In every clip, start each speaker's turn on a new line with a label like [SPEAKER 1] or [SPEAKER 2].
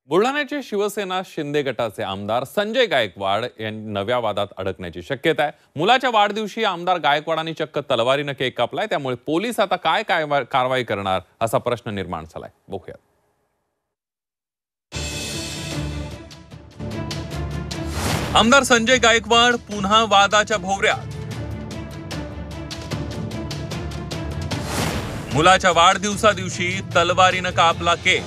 [SPEAKER 1] बुलढाण्याचे शिवसेना शिंदे गटाचे आमदार संजय गायकवाड यांनी नव्या वादात अडकण्याची शक्यता आहे। मुलाच्या वाढदिवशी आमदार गायकवाडांनी चक्क तलवारीने केक कापलाय, त्यामुळे पोलीस आता काय कारवाई करणार असा प्रश्न निर्माण झालाय। बघूया। आमदार संजय गायकवाड पुन्हा वादाच्या भोवऱ्यात। मुलाच्या वाढदिवसा दिवशी तलवारीने कापला केक।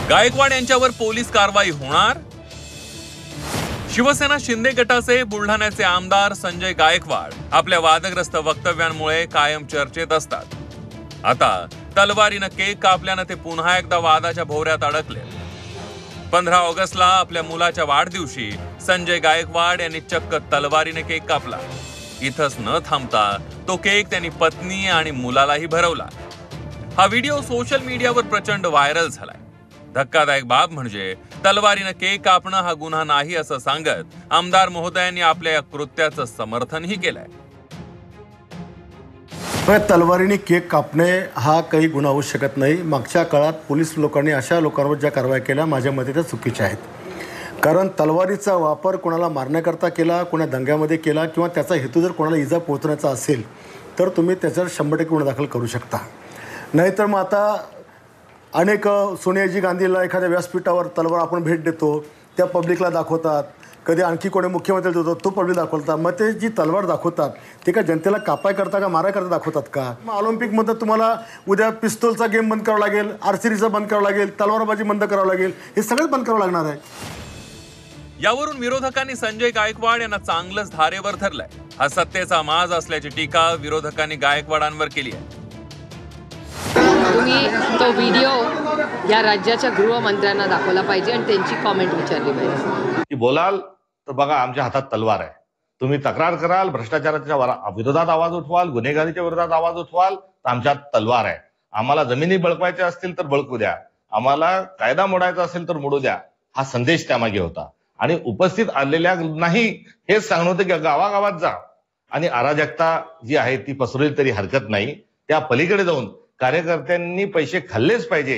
[SPEAKER 1] गायकवाड यांच्यावर पोलीस कारवाई होणार। शिवसेना शिंदे गटाचे बुलढाण्याचे आमदार संजय गायकवाड आपल्या वादग्रस्त वक्तव्यांमुळे कायम चर्चेत असतात। आता तलवारीने केक कापल्याने ते पुन्हा एकदा वादाच्या भोवऱ्यात अडकले। 15 ऑगस्टला आपल्या मुलाच्या वाढदिवशी संजय गायकवाड यांनी चक्क तलवारीने केक कापला। इथंच न थांबता तो केक त्यांनी पत्नी आणि मुलालाही भरवला। हा व्हिडिओ सोशल मीडियावर प्रचंड व्हायरल झालाय। धक्कादायक बाब म्हणजे तलवारीने केक कापणं हा गुन्हा नाही असं सांगत आमदार महोदयांनी आपल्या या कृत्याचं समर्थनही केलंय।
[SPEAKER 2] तलवारीने केक कापणे हा काही गुन्हा होऊ शकत नाही। मागच्या काळात पोलीस लोकांनी अशा लोकांवर ज्या कारवाई केल्या माझ्या मते त्या चुकीच्या आहेत। कारण तलवारीचा वापर कोणाला मारण्याकरता केला, कोणा दंग्यामध्ये केला किंवा त्याचा हेतू जर कोणाला इजा पोहोचण्याचा असेल तर तुम्ही त्याच्यावर 100% गुन्हा दाखल करू शकता। नाहीतर मग आता अनेक सोनियाजी गांधीला एखाद्या व्यासपीठावर तलवार आपण भेट देतो, त्या पब्लिकला दाखवतात। कधी आणखी कोणी मुख्यमंत्री देतो तो पब्लिक दाखवतात। मग ते जी तलवार दाखवतात ते का जनतेला कापाय करता का माराय करता दाखवतात का? मग ऑलिम्पिकमध्ये तुम्हाला उद्या पिस्तूलचा गेम बंद करावा लागेल, आर्चरीचा बंद करावा लागेल, तलवारबाजी बंद करावं लागेल, हे सगळं बंद करावं लागणार आहे।
[SPEAKER 1] यावरून विरोधकांनी संजय गायकवाड यांना चांगलंच धारेवर धरलंय। हा सत्तेचा माज असल्याची टीका विरोधकांनी गायकवाडांवर केली आहे।
[SPEAKER 3] तुम्ही तो व्हिडिओ या राज्याच्या गृहमंत्र्यांना दाखवला पाहिजे आणि त्यांची कॉमेंट विचारली पाहिजे
[SPEAKER 4] की बोलाल तर बघा आमच्या हातात तलवार आहे, तुम्ही तक्रार कराल, भ्रष्टाचाराच्या विरोधात आवाज उठवाल, गुन्हेगारीच्या विरोधात आवाज उठवाल तर आमच्यात तलवार आहे। आम्हाला जमिनी बळकवायच्या असतील तर बळकू द्या, आम्हाला कायदा मोडायचा असेल तर मोडू द्या, हा संदेश त्यामागे होता। आणि उपस्थित आलेल्या नाही हेच सांगणं होतं की गावागावात जा आणि अराजकता जी आहे ती पसरवली तरी हरकत नाही। त्या पलीकडे जाऊन कार्यकर्त्यांनी पैसे खाल्लेच पाहिजे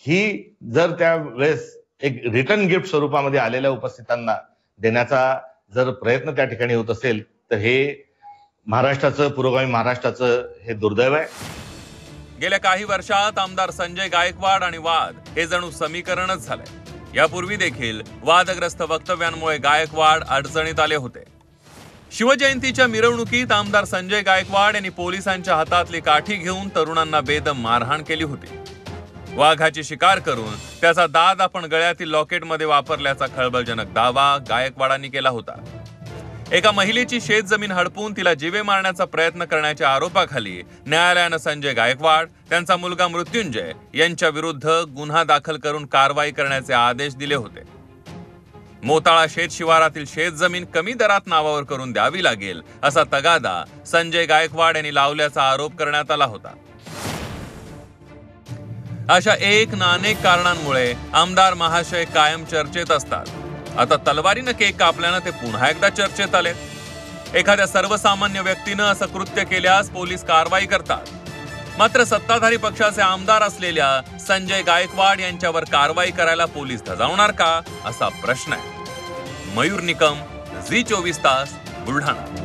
[SPEAKER 4] ही जर त्या वेळेस एक रिटर्न गिफ्ट स्वरूपामध्ये आलेल्या उपस्थितांना देण्याचा जर प्रयत्न त्या ठिकाणी होत असेल तर हे महाराष्ट्राचं, पुरोगामी महाराष्ट्राचं हे दुर्दैव आहे।
[SPEAKER 1] गेल्या काही वर्षात आमदार संजय गायकवाड आणि वाद हे जणू समीकरणच झालंय। यापूर्वी देखील वादग्रस्त वक्तव्यांमुळे गायकवाड अडचणीत आले होते। शिवजयंतीच्या मिरवणुकीत आमदार संजय गायकवाड यांनी पोलिसांच्या हातातली काठी घेऊन तरुणांना बेदम मारहाण केली होती। वाघाची शिकार करून त्याचा दात आपण गळ्यातील लॉकेटमध्ये वापरल्याचा खळबळजनक दावा गायकवाडांनी केला होता। एका महिलेची शेतजमीन हडपून तिला जीवे मारण्याचा प्रयत्न करण्याच्या आरोपाखाली न्यायालयानं संजय गायकवाड, त्यांचा मुलगा मृत्युंजय यांच्या विरुद्ध गुन्हा दाखल करून कारवाई करण्याचे आदेश दिले होते। मोताळा शेत शिवारातील शेतजमीन कमी दरात नावावर करून द्यावी लागेल असा तगादा संजय गायकवाड यांनी लावल्याचा आरोप करण्यात आला होता। अशा एक ना अनेक कारणांमुळे आमदार महाशय कायम चर्चेत असतात। आता तलवारीने केक कापल्यानं ते पुन्हा एकदा चर्चेत आले। एखाद्या सर्वसामान्य व्यक्तीनं असं कृत्य केल्यास पोलीस कारवाई करतात, मात्र सत्ताधारी पक्षाचे आमदार असलेल्या संजय गायकवाड यांच्यावर कारवाई करायला पोलीस धजावणार का असा प्रश्न आहे। मयूर निकम, झी 24 तास, बुलढाणा।